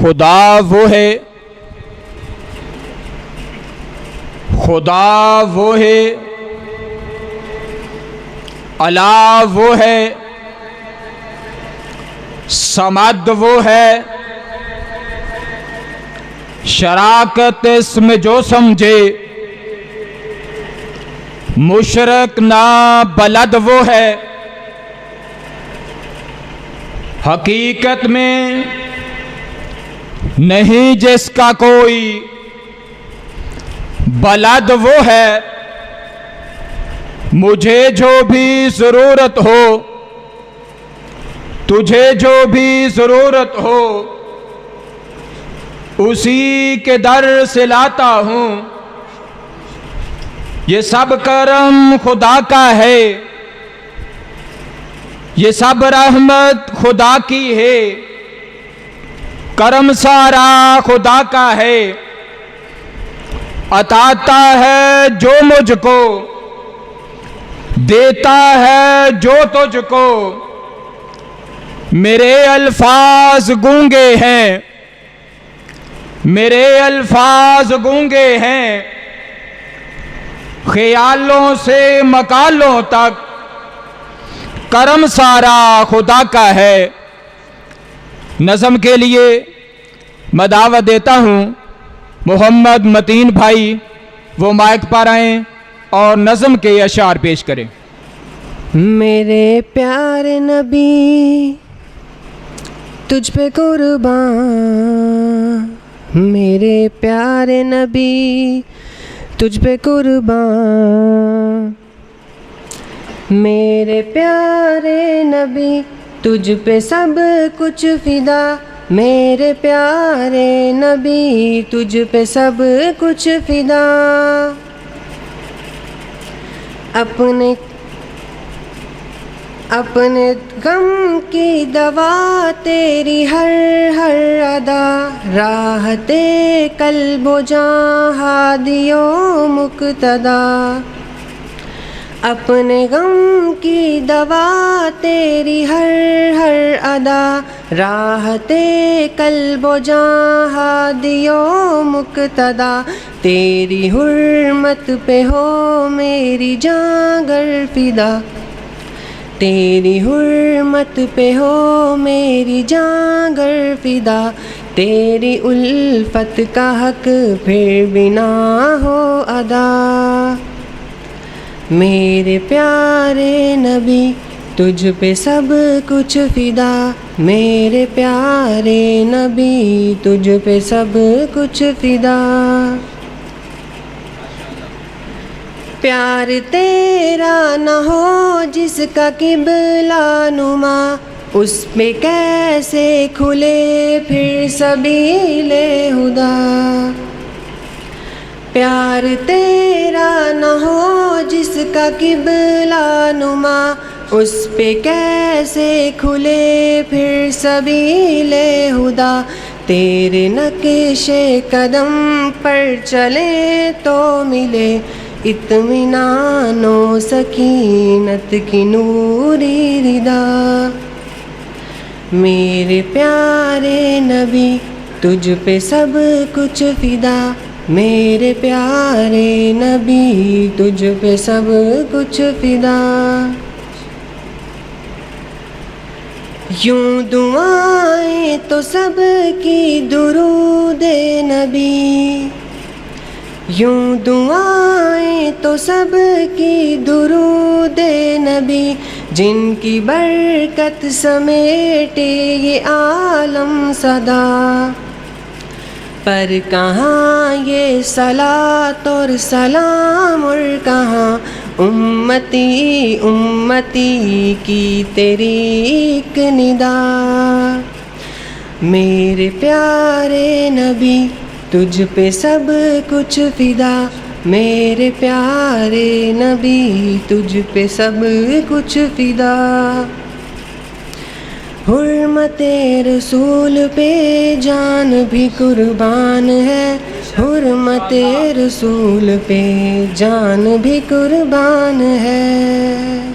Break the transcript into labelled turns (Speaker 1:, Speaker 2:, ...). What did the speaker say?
Speaker 1: خدا وہ ہے، خدا وہ ہے، اللہ وہ ہے، صمد وہ ہے، شراکت اس میں جو سمجھے، مشرک نہ بلد وہ ہے، حقیقت میں نہیں جس کا کوئی، بلد وہ ہے، مجھے جو بھی ضرورت ہو، تجھے جو بھی ضرورت ہو، اسی کے در سے لاتا ہوں، یہ سب کرم خدا کا ہے، یہ سب رحمت خدا کی ہے، کرم سارا خدا کا ہے، عطاتا ہے جو مجھ کو، دیتا ہے جو تجھ کو، میرے الفاظ گونگے ہیں، میرے الفاظ گونگے ہیں، خیالوں سے مقالوں تک کرم سارا خدا کا ہے۔ نظم کے لیے میں دعوت دیتا ہوں محمد متین بھائی، وہ مائک پر آئیں اور نظم کے اشعار پیش کریں۔
Speaker 2: میرے پیارے نبی تجھ پہ قربان، میرے پیارے نبی تجھ پہ قربان، میرے پیارے نبی تجھ پہ سب کچھ فدا، میرے پیارے نبی تجھ پہ سب کچھ فدا، اپنے غم کی دوا تیری ہر ہر ادا، راحت قلب و جاں ہادی و مقتدا، اپنے غم کی دوا تیری ہر ہر ادا، راحت قلب و جاں ہادی و مقتدا، تیری حرمت پہ ہو میری جاں گر فدا، تیری حرمت پہ ہو میری جاں گر فدا، تیری الفت کا حق پھر بھی نہ ہو ادا، میرے پیارے نبی تجھ پہ سب کچھ فدا، میرے پیارے نبی تجھ پہ سب کچھ فدا، پیار تیرا نہ ہو جس کا قبلہ نما، اس پہ کیسے کھلے پھر سبیل ہدا، پیار تیرا نہ ہو جس کا قبلہ نما، اس پہ کیسے کھلے پھر سبیل ہدا، تیرے نقش قدم پر چلے تو ملے اطمینان و سکینت کی نوری ردا، میرے پیارے نبی تجھ پہ سب کچھ فدا، میرے پیارے نبی تجھ پہ سب کچھ فدا، یوں دعائیں تو سب کی درود نبی، یوں دعائیں تو سب کی درود نبی، جن کی برکت سمیٹے یہ عالم صدا، پر کہاں یہ صلاۃ اور سلام، اور کہاں امتی امتی کی تیری ایک ندا، میرے پیارے نبی تجھ پہ سب کچھ فدا، میرے پیارے نبی تجھ پہ سب کچھ فدا، حرمت رسول پہ جان بھی قربان ہے، حرمت رسول پہ جان بھی قربان ہے۔